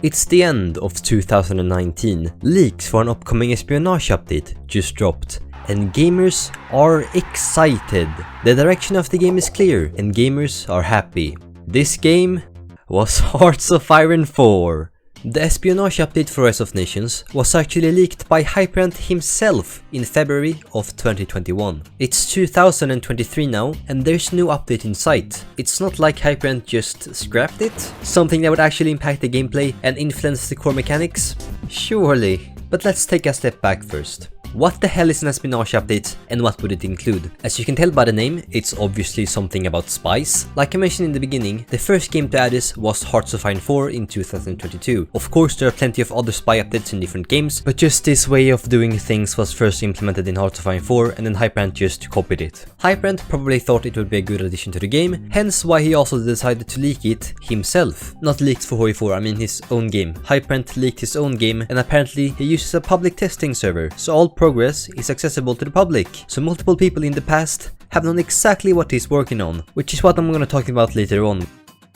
It's the end of 2019. Leaks for an upcoming Espionage update just dropped, and gamers are excited. The direction of the game is clear, and gamers are happy. This game was Hearts of Iron 4. The Espionage update for Rise of Nations was actually leaked by Hyperant himself in February of 2021. It's 2023 now, and there's no update in sight. It's not like Hyperant just scrapped it, something that would actually impact the gameplay and influence the core mechanics? Surely. But let's take a step back first. What the hell is an Espionage update, and what would it include? As you can tell by the name, it's obviously something about spies. Like I mentioned in the beginning, the first game to add this was Hearts of Iron 4 in 2022. Of course, there are plenty of other spy updates in different games, but just this way of doing things was first implemented in Hearts of Iron 4, and then Hyperant just copied it. Hyperant probably thought it would be a good addition to the game, hence why he also decided to leak it himself. Not leaked for Hoi 4, I mean his own game. Hyperant leaked his own game, and apparently he uses a public testing server, so all progress is accessible to the public, so multiple people in the past have known exactly what he's working on, which is what I'm gonna talk about later on.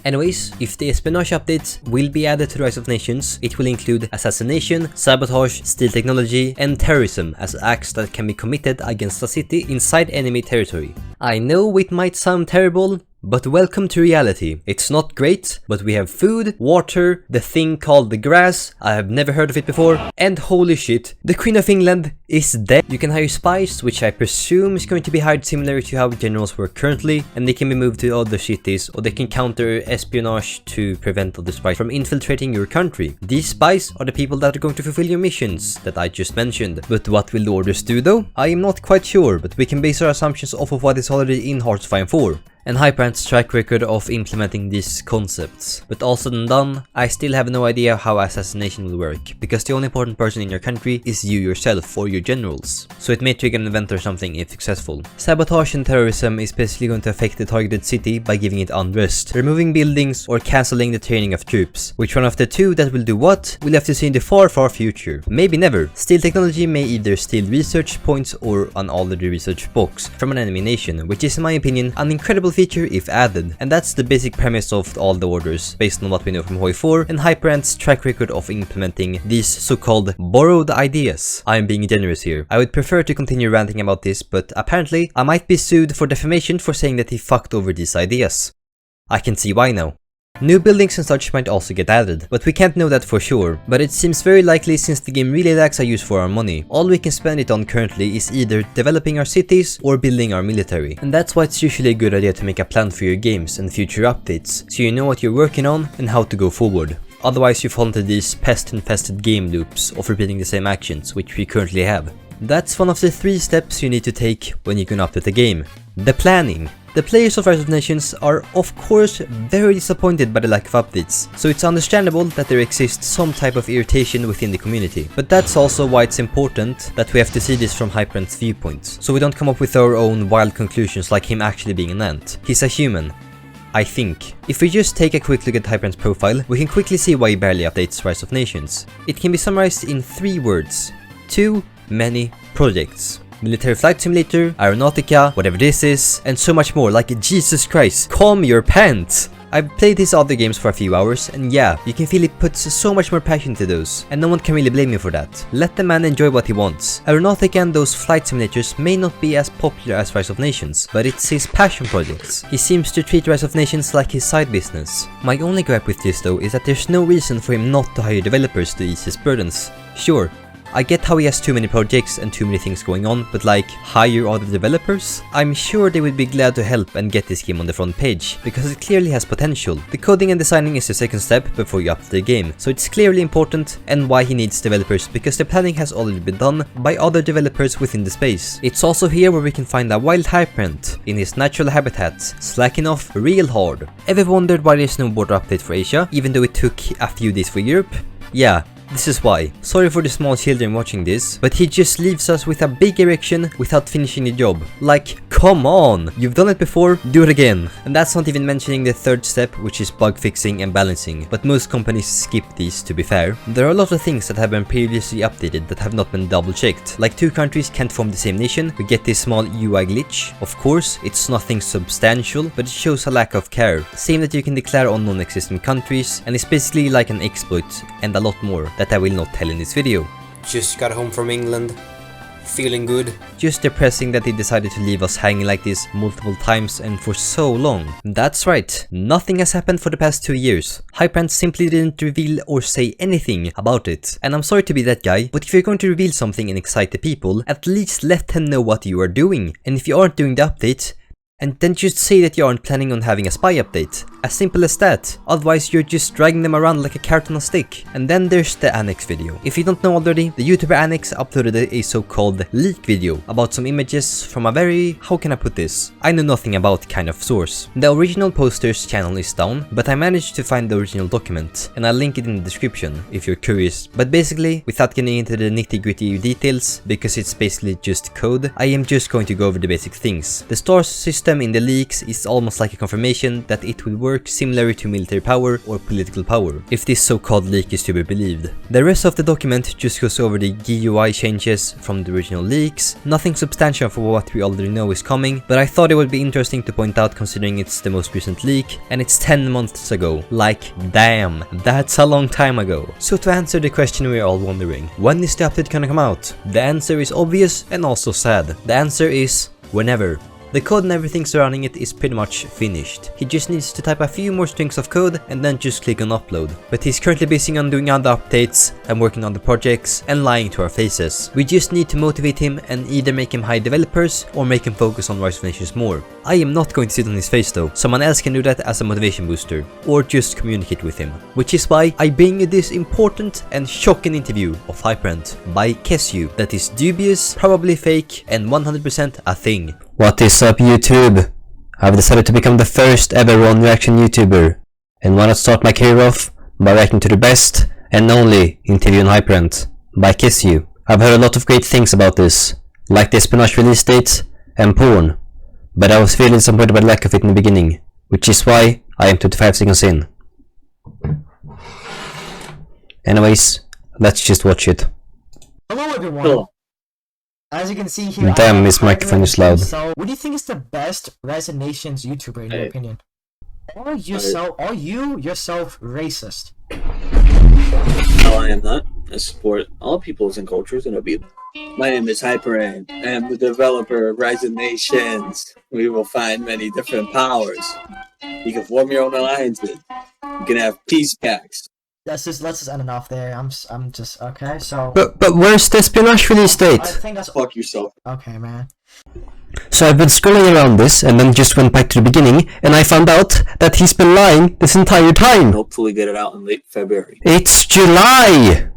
Anyways, if the Espionage updates will be added to Rise of Nations, it will include assassination, sabotage, steal technology, and terrorism as acts that can be committed against a city inside enemy territory. I know it might sound terrible, but welcome to reality. It's not great, but we have food, water, the thing called the grass, I have never heard of it before, and holy shit, the Queen of England is dead. You can hire spies, which I presume is going to be hired similar to how generals work currently, and they can be moved to other cities, or they can counter espionage to prevent other spies from infiltrating your country. These spies are the people that are going to fulfill your missions that I just mentioned. But what will the orders do though? I am not quite sure, but we can base our assumptions off of what is already in Hearts of Iron 4. And Hyperant's track record of implementing these concepts. But all said and done, I still have no idea how assassination will work, because the only important person in your country is you yourself or your generals. So it may trigger an event or something if successful. Sabotage and terrorism is basically going to affect the targeted city by giving it unrest, removing buildings, or cancelling the training of troops. Which one of the two that will do what, we'll have to see in the far future. Maybe never. Steal technology may either steal research points or an already research box from an enemy nation, which is in my opinion an incredible feature if added, and that's the basic premise of all the orders based on what we know from Hoi 4 and Hyperant's track record of implementing these so-called borrowed ideas. I'm being generous here. I would prefer to continue ranting about this, but apparently I might be sued for defamation for saying that he fucked over these ideas. I can see why now. New buildings and such might also get added, but we can't know that for sure. But it seems very likely since the game really lacks a use for our money. All we can spend it on currently is either developing our cities or building our military. And that's why it's usually a good idea to make a plan for your games and future updates, so you know what you're working on and how to go forward. Otherwise you fall into these pest-infested game loops of repeating the same actions, which we currently have. That's one of the 3 steps you need to take when you can update a game. The planning. The players of Rise of Nations are of course very disappointed by the lack of updates, so it's understandable that there exists some type of irritation within the community. But that's also why it's important that we have to see this from Hyperant's viewpoint, so we don't come up with our own wild conclusions like him actually being an ant. He's a human, I think. If we just take a quick look at Hyperant's profile, we can quickly see why he barely updates Rise of Nations. It can be summarized in 3 words. Too many projects. Military Flight Simulator, Aeronautica, whatever this is, and so much more. Like, Jesus Christ, calm your pants! I've played these other games for a few hours, and yeah, you can feel he puts so much more passion into those, and no one can really blame you for that. Let the man enjoy what he wants. Aeronautica and those flight simulators may not be as popular as Rise of Nations, but it's his passion projects. He seems to treat Rise of Nations like his side business. My only gripe with this though is that there's no reason for him not to hire developers to ease his burdens. Sure, I get how he has too many projects and too many things going on, but like, hire other developers? I'm sure they would be glad to help and get this game on the front page, because it clearly has potential. The coding and designing is the second step before you update the game, so it's clearly important, and why he needs developers, because the planning has already been done by other developers within the space. It's also here where we can find a wild Hyperant in his natural habitat, slacking off real hard. Ever wondered why there's no border update for Asia, even though it took a few days for Europe? Yeah. This is why. Sorry for the small children watching this, but he just leaves us with a big erection without finishing the job. Like, come on! You've done it before, do it again. And that's not even mentioning the third step, which is bug fixing and balancing, but most companies skip these, to be fair. There are a lot of things that have been previously updated that have not been double checked. Like 2 countries can't form the same nation, we get this small UI glitch. Of course, it's nothing substantial, but it shows a lack of care. Same that you can declare on non-existent countries, and it's basically like an exploit, and a lot more that I will not tell in this video. Just got home from England. Feeling good. Just depressing that they decided to leave us hanging like this multiple times and for so long. That's right, nothing has happened for the past 2 years. Hyperant simply didn't reveal or say anything about it. And I'm sorry to be that guy, but if you're going to reveal something and excite the people, at least let them know what you are doing. And if you aren't doing the update, and then just say that you aren't planning on having a spy update. As simple as that. Otherwise you're just dragging them around like a carrot on a stick. And then there's the Annex video. If you don't know already, the YouTuber Annex uploaded a so-called leak video about some images from a very, how can I put this? I know nothing about kind of source. The original poster's channel is down, but I managed to find the original document, and I'll link it in the description if you're curious. But basically, without getting into the nitty-gritty details, because it's basically just code, I am just going to go over the basic things. The star system in the leaks is almost like a confirmation that it will work similar to military power or political power, if this so-called leak is to be believed. The rest of the document just goes over the GUI changes from the original leaks, nothing substantial for what we already know is coming, but I thought it would be interesting to point out considering it's the most recent leak, and it's 10 months ago. Like, damn, that's a long time ago. So to answer the question we're all wondering, when is the update gonna come out? The answer is obvious and also sad. The answer is whenever. The code and everything surrounding it is pretty much finished. He just needs to type a few more strings of code and then just click on upload. But he's currently busy on doing other updates and working on the projects and lying to our faces. We just need to motivate him and either make him hire developers or make him focus on Rise of Nations more. I am not going to sit on his face though, someone else can do that as a motivation booster, or just communicate with him. Which is why I bring you this important and shocking interview of Hyperant by Kesu that is dubious, probably fake, and 100% a thing. What is up, YouTube? I've decided to become the first ever one reaction YouTuber, and wanna start my career off by reacting to the best and only interview on Hyperant by Kesu. I've heard a lot of great things about this, like the Espionage release date and porn, but I was feeling disappointed by the lack of it in the beginning, which is why I am 25 seconds in. Anyways, let's just watch it. Hello everyone! Hello. As you can see here, Damn, this microphone is loud. So, what do you think is the best Rise of Nations YouTuber in your opinion? Are you yourself racist? No, I am not. I support all peoples and cultures and abuse. My name is Hyperant. I am the developer of Rise of Nations. We will find many different powers. You can form your own alliances. You can have peace packs. Let's just end it off there. I'm just okay. So, But where's the Espionage release I date? think that's Fuck yourself. okay, man. So I've been scrolling around this and then just went back to the beginning and I found out that he's been lying this entire time. Hopefully get it out in late February. It's July!